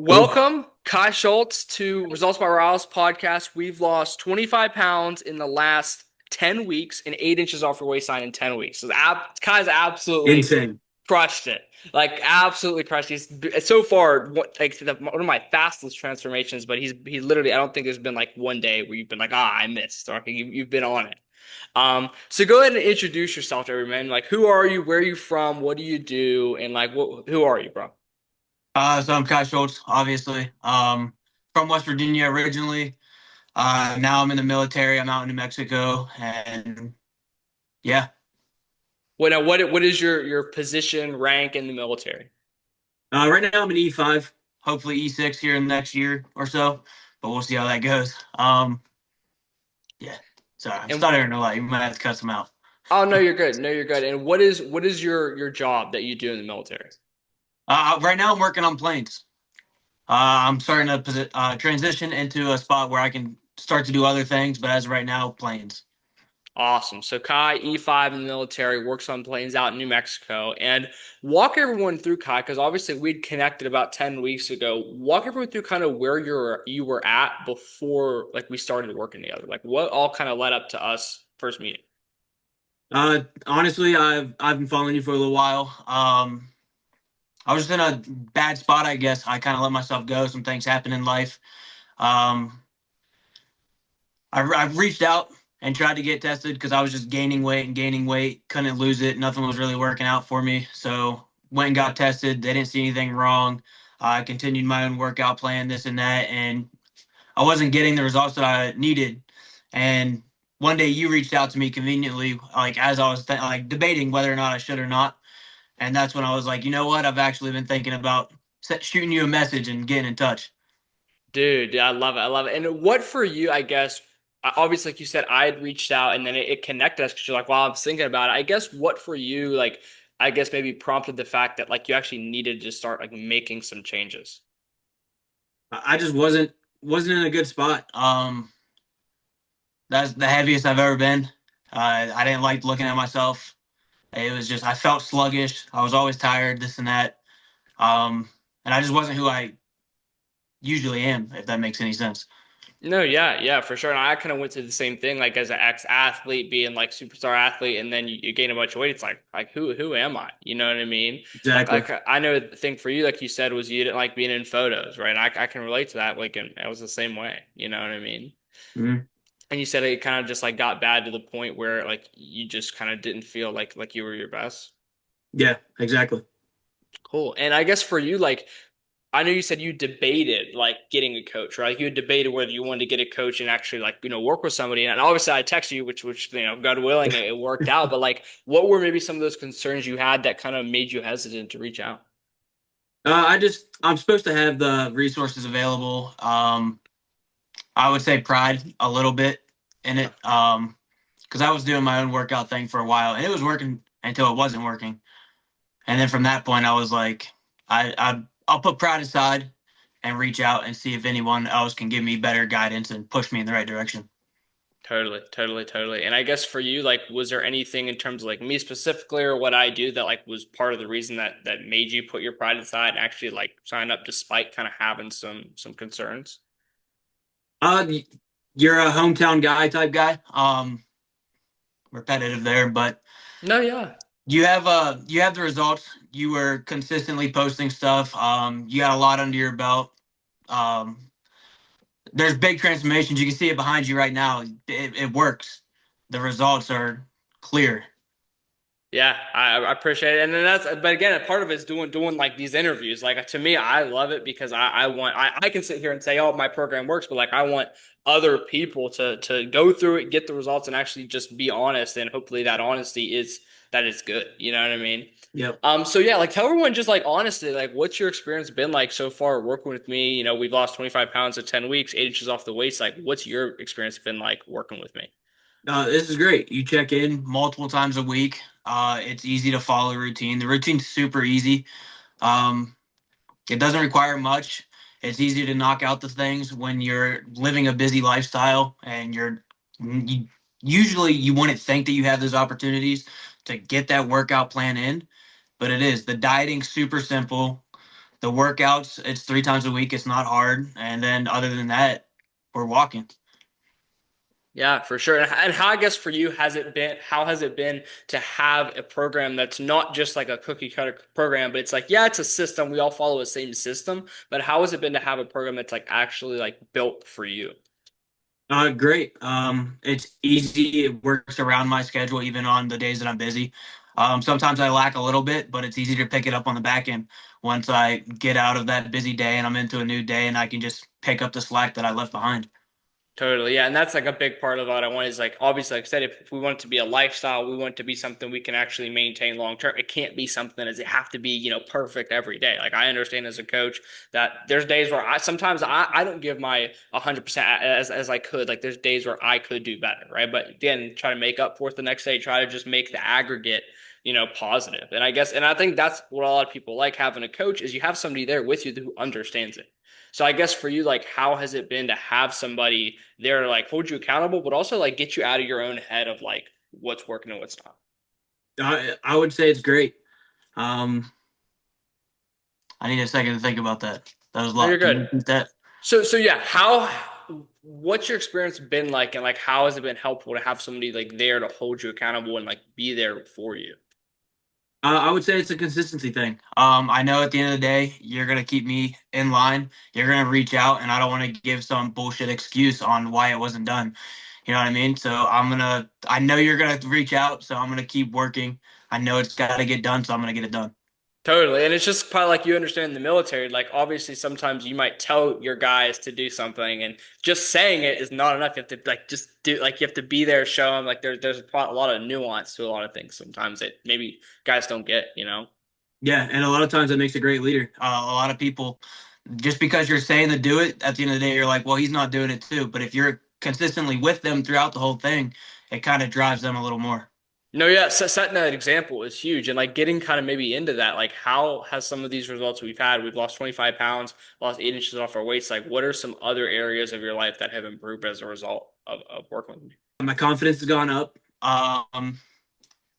Cool. Welcome, Kai Schultz, to Results by Riles podcast. We've lost 25 pounds in the last 10 weeks and 8 inches off your waistline in 10 weeks. So Kai's absolutely Insane. crushed it. Like, absolutely crushed it. He's so far one of my fastest transformations, but he literally, I don't think there's been like one day where you've been like, I missed. Or you've been on it. So go ahead and introduce yourself to everyone. Like, who are you? Where are you from? What do you do? And like, who are you, bro? So I'm Kai Schultz, obviously. From West Virginia originally. Now I'm in the military. I'm out in New Mexico, and yeah. What is your position rank in the military? Right now I'm in E5. Hopefully E6 here in the next year or so, but we'll see how that goes. Yeah. Sorry, I'm And stuttering a lot. You might have to cut some out. oh no, you're good. No, you're good. And what is your job that you do in the military? Right now I'm working on planes. I'm starting to transition into a spot where I can start to do other things, but as of right now, planes. Awesome. So Kai, E5 in the military, works on planes out in New Mexico. And walk everyone through Kai, because obviously we'd connected about 10 weeks ago. Walk everyone through kind of where you were at before like we started working together. Like what all kind of led up to us first meeting. Honestly, I've been following you for a little while. I was in a bad spot, I guess. I kind of let myself go. Some things happen in life. Um, I've reached out and tried to get tested because I was just gaining weight and gaining weight. Couldn't lose it. Nothing was really working out for me. So went and got tested. They didn't see anything wrong. I continued my own workout plan, this and that, and I wasn't getting the results that I needed. And one day you reached out to me conveniently, like as I was like debating whether or not I should or not. And that's when I was like, you know what? I've actually been thinking about shooting you a message and getting in touch. Dude, yeah, I love it. I love it. And what for you, I guess, obviously, like you said, I had reached out and then it connected us because you're like, wow, I'm thinking about it. I guess what for you, like, I guess maybe prompted the fact that like you actually needed to start like making some changes. I just wasn't in a good spot. That's the heaviest I've ever been. I didn't like looking at myself. It was just I felt sluggish. I was always tired, this and that. And I just wasn't who I usually am, if that makes any sense. No, yeah, yeah, for sure. And I kind of went through the same thing, like as an ex-athlete, being like superstar athlete, and then you gain a bunch of weight. It's like who am I? You know what I mean? Exactly. I know the thing for you, like you said, was you didn't like being in photos, right? And I can relate to that. Like, and I was the same way. You know what I mean? Mhm. And you said it kind of just like got bad to the point where like you just kind of didn't feel like you were your best. Yeah, exactly. Cool. And I guess for you, like I know you said you debated like getting a coach, right? Like you had debated whether you wanted to get a coach and actually like work with somebody. And obviously I texted you, which God willing, it worked out. But like, what were maybe some of those concerns you had that kind of made you hesitant to reach out? I'm supposed to have the resources available. I would say pride a little bit in Okay. it. Because I was doing my own workout thing for a while and it was working until it wasn't working. And then from that point, I was like, I'll put pride aside and reach out and see if anyone else can give me better guidance and push me in the right direction. Totally, totally, totally. And I guess for you, like, was there anything in terms of like me specifically or what I do that like was part of the reason that made you put your pride aside and actually like sign up despite kind of having some concerns? Uh, you're a hometown guy type guy. Repetitive there, but No, yeah. you have the results. You were consistently posting stuff. You got a lot under your belt. Um, there's big transformations. You can see it behind you right now. It works. The results are clear. Yeah, I appreciate it, and then but again, a part of it is doing like these interviews. Like to me, I love it because I can sit here and say, oh, my program works, but like I want other people to go through it, get the results, and actually just be honest, and hopefully that honesty is that it's good. You know what I mean? Yep. So yeah, like tell everyone just like honestly, like what's your experience been like so far working with me? You know, we've lost 25 pounds in 10 weeks, 8 inches off the waist. Like, what's your experience been like working with me? This is great. You check in multiple times a week. It's easy to follow a routine. The routine's super easy. Um, it doesn't require much. It's easy to knock out the things when you're living a busy lifestyle and you, usually you wouldn't think that you have those opportunities to get that workout plan in, but it is. The dieting's super simple. The workouts, it's 3 times a week. It's not hard. And then other than that, we're walking. Yeah, for sure. And how, I guess for you, has it been, how has it been to have a program that's not just like a cookie cutter program, but it's like, yeah, it's a system. We all follow the same system. But how has it been to have a program that's like actually like built for you? Great. It's easy. It works around my schedule, even on the days that I'm busy. Sometimes I lack a little bit, but it's easy to pick it up on the back end once I get out of that busy day and I'm into a new day and I can just pick up the slack that I left behind. Totally. Yeah. And that's like a big part of what I want is like, obviously, like I said, if we want it to be a lifestyle, we want it to be something we can actually maintain long term. It can't be something as it have to be, perfect every day. Like I understand as a coach that there's days where sometimes I don't give my 100% as I could. Like there's days where I could do better. Right. But again, try to make up for it the next day, try to just make the aggregate, positive. And I guess, and I think that's what a lot of people like having a coach is you have somebody there with you who understands it. So I guess for you, like, how has it been to have somebody there to like hold you accountable, but also like get you out of your own head of like what's working and what's not? I would say it's great. Um, I need a second to think about that. That was a No, you're lot. Can you good. repeat that? So yeah, what's your experience been like, and like how has it been helpful to have somebody like there to hold you accountable and like be there for you? I would say it's a consistency thing. I know at the end of the day, you're gonna keep me in line. You're gonna reach out, and I don't want to give some bullshit excuse on why it wasn't done. You know what I mean? So I know you're gonna reach out, so I'm gonna keep working. I know it's got to get done, so I'm gonna get it done. Totally. And it's just probably like you understand in the military. Like, obviously, sometimes you might tell your guys to do something, and just saying it is not enough. You have to, like, just do, like, you have to be there, show them. Like, there's a lot of nuance to a lot of things sometimes that maybe guys don't get. Yeah, and a lot of times that makes a great leader. A lot of people, just because you're saying to do it, at the end of the day, you're like, well, he's not doing it too. But if you're consistently with them throughout the whole thing, it kind of drives them a little more. No, yeah, setting that example is huge. And, like, getting kind of maybe into that. Like, how has some of these results we've lost 25 pounds, lost 8 inches off our waist. Like, what are some other areas of your life that have improved as a result of working with me? My confidence has gone up.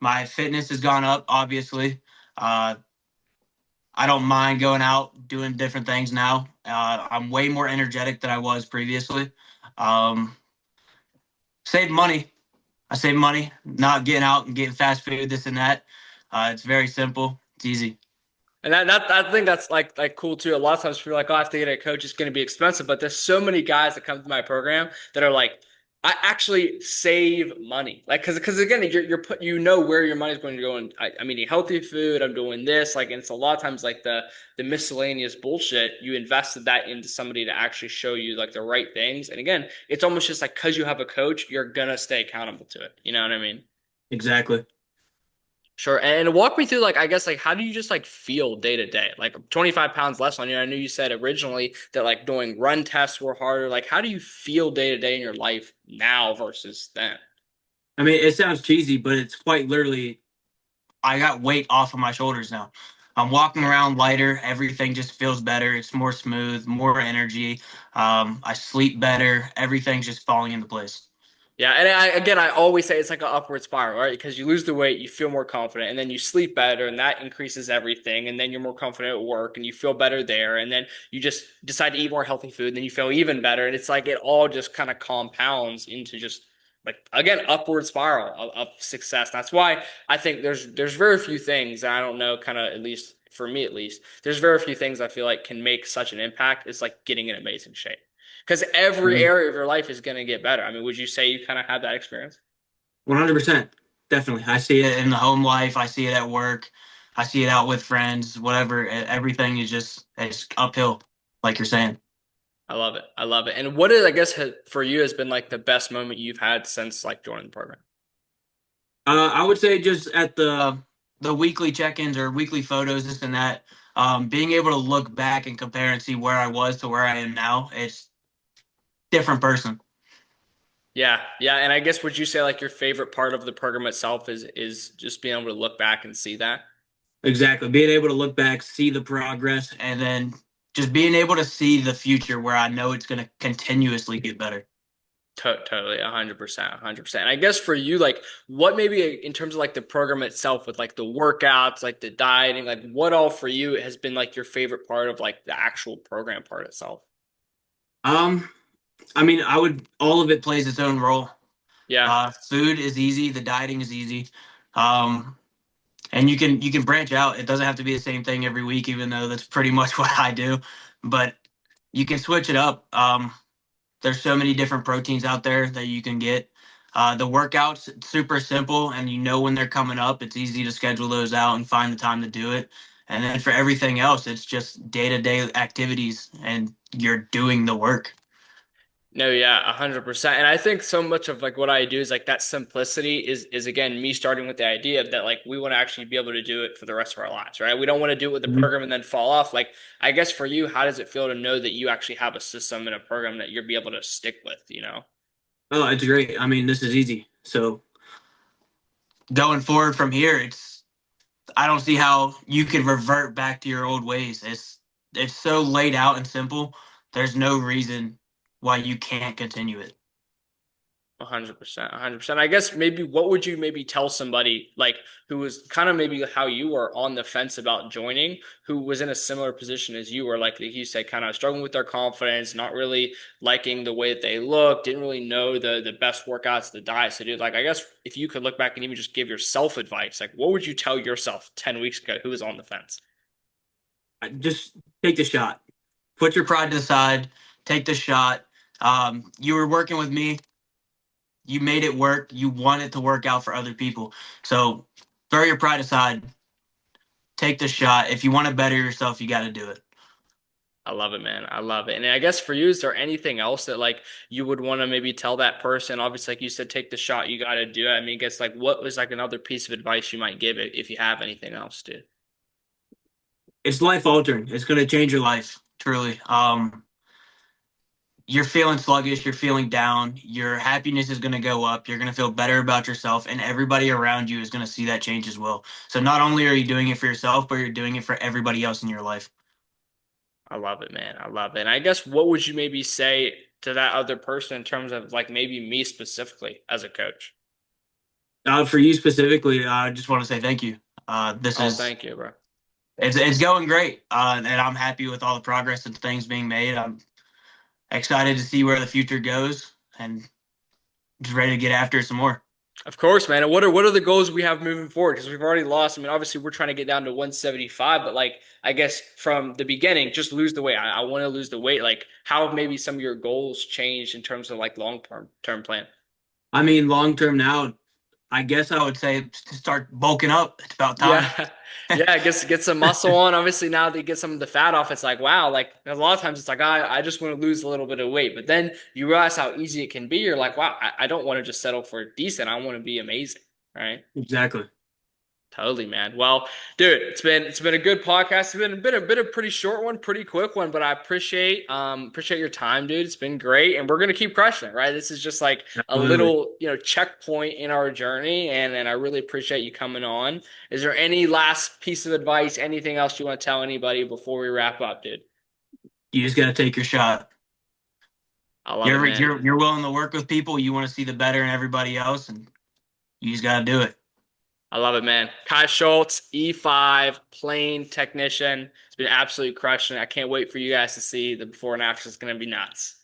My fitness has gone up, obviously. Uh, I don't mind going out, doing different things now. I'm way more energetic than I was previously. Um, Save money. I save money, not getting out and getting fast food, this and that. It's very simple. It's easy. And that I think that's like cool too. A lot of times people are like, oh, I have to get a coach, it's going to be expensive. But there's so many guys that come to my program that are like, I actually save money. Like, because again, you're put, where your money's going to go. And I'm eating healthy food. I'm doing this. Like, and it's a lot of times like the miscellaneous bullshit. You invested that into somebody to actually show you like the right things. And again, it's almost just like because you have a coach, you're gonna stay accountable to it. You know what I mean? Exactly. Sure. And walk me through, like, I guess, like, how do you just like feel day to day? Like 25 pounds less on you. I knew you said originally that like doing run tests were harder. Like, how do you feel day to day in your life now versus then? I mean, it sounds cheesy, but it's quite literally, I got weight off of my shoulders now. I'm walking around lighter. Everything just feels better. It's more smooth, more energy. I sleep better. Everything's just falling into place. Yeah, and again, I always say it's like an upward spiral, right? Because you lose the weight, you feel more confident, and then you sleep better, and that increases everything, and then you're more confident at work, and you feel better there, and then you just decide to eat more healthy food, and then you feel even better, and it's like it all just kind of compounds into just like again upward spiral of success. That's why I think there's very few things, and I don't know, kind of at least for me at least, there's very few things I feel like can make such an impact. It's like getting in amazing shape because every area of your life is going to get better. I mean, would you say you kind of had that experience? 100%. Definitely. I see it in the home life. I see it at work. I see it out with friends, whatever. Everything is just it's uphill, like you're saying. I love it. I love it. And what is, I guess, for you has been like the best moment you've had since like joining the program? I would say just at the weekly check-ins or weekly photos, this and that. Being able to look back and compare and see where I was to where I am now, it's different person. Yeah, yeah. And I guess would you say like your favorite part of the program itself is just being able to look back and see that? Exactly. Being able to look back, see the progress, and then just being able to see the future where I know it's going to continuously get better. Totally, 100%, 100%. I guess for you, like, what maybe in terms of like the program itself, with like the workouts, like the dieting, like what all for you has been like your favorite part of like the actual program part itself? Um, I mean, I would all of it plays its own role. Yeah, Food is easy, the dieting is easy. Um, and you can branch out. It doesn't have to be the same thing every week, even though that's pretty much what I do. But you can switch it up. There's so many different proteins out there that you can get. The workouts super simple, and you know when they're coming up. It's easy to schedule those out and find the time to do it. And then for everything else, it's just day-to-day activities, and you're doing the work. no, yeah, 100%. And I think so much of like what I do is like that simplicity is again me starting with the idea of that like we want to actually be able to do it for the rest of our lives, right? We don't want to do it with the Mhm. program and then fall off. Like I guess for you, how does it feel to know that you actually have a system and a program that you'll be able to stick with, you know? Oh, it's great. I mean, this is easy. So going forward from here, I don't see how you could revert back to your old ways. It's so laid out and simple. There's no reason why you can't continue it. 100%, 100%. I guess maybe what would you maybe tell somebody like who was kind of maybe how you were on the fence about joining, who was in a similar position as you were, like you said, kind of struggling with their confidence, not really liking the way that they look, didn't really know the best workouts, the diets to do. Like, I guess if you could look back and even just give yourself advice, like what would you tell yourself 10 weeks ago who was on the fence? Just take the shot. Put your pride to the side. Take the shot. You were working with me. You made it work. You want it to work out for other people. So throw your pride aside. Take the shot. If you want to better yourself, you got to do it. I love it, man. I love it. And I guess for you, is there anything else that like you would want to maybe tell that person? Obviously, like you said, take the shot. You got to do it. I mean, I guess like what was like another piece of advice you might give it if you have anything else, dude? It's life altering. It's going to change your life, truly. You're feeling sluggish, you're feeling down, your happiness is going to go up, you're going to feel better about yourself, and everybody around you is going to see that change as well. So not only are you doing it for yourself, but you're doing it for everybody else in your life. I love it, man. I love it. And I guess what would you maybe say to that other person in terms of like maybe me specifically as a coach? For you specifically, I just want to say thank you. This Oh, is thank you, bro. it's going great, and I'm happy with all the progress and things being made. I'm excited to see where the future goes, and just ready to get after it some more. Of course, man. And what are the goals we have moving forward? Because we've already lost. I mean, obviously we're trying to get down to 175, but like I guess from the beginning, just lose the weight. I want to lose the weight. Like how have maybe some of your goals changed in terms of like long term plan? I mean, long term now, I guess I would say to start bulking up. It's about time. Yeah. Yeah, get some muscle on. Obviously, now that you get some of the fat off, it's like, wow, like a lot of times it's like, I just want to lose a little bit of weight. But then you realize how easy it can be. You're like, wow, I don't want to just settle for decent. I want to be amazing. Right. Exactly. Totally, man. Well, dude, it's been a good podcast. It's been a pretty short one, pretty quick one, but I appreciate your time, dude. It's been great, and we're gonna keep crushing it, right? This is just like a Absolutely. little, checkpoint in our journey, and I really appreciate you coming on. Is there any last piece of advice, anything else you want to tell anybody before we wrap up, dude? You just got to take your shot. I love it, You're man. you're you're willing to work with people. You want to see the better in everybody else, and you just got to do it. I love it, man. Kai Schultz, E5, plane technician. It's been absolutely crushing. I can't wait for you guys to see the before and after. It's gonna be nuts.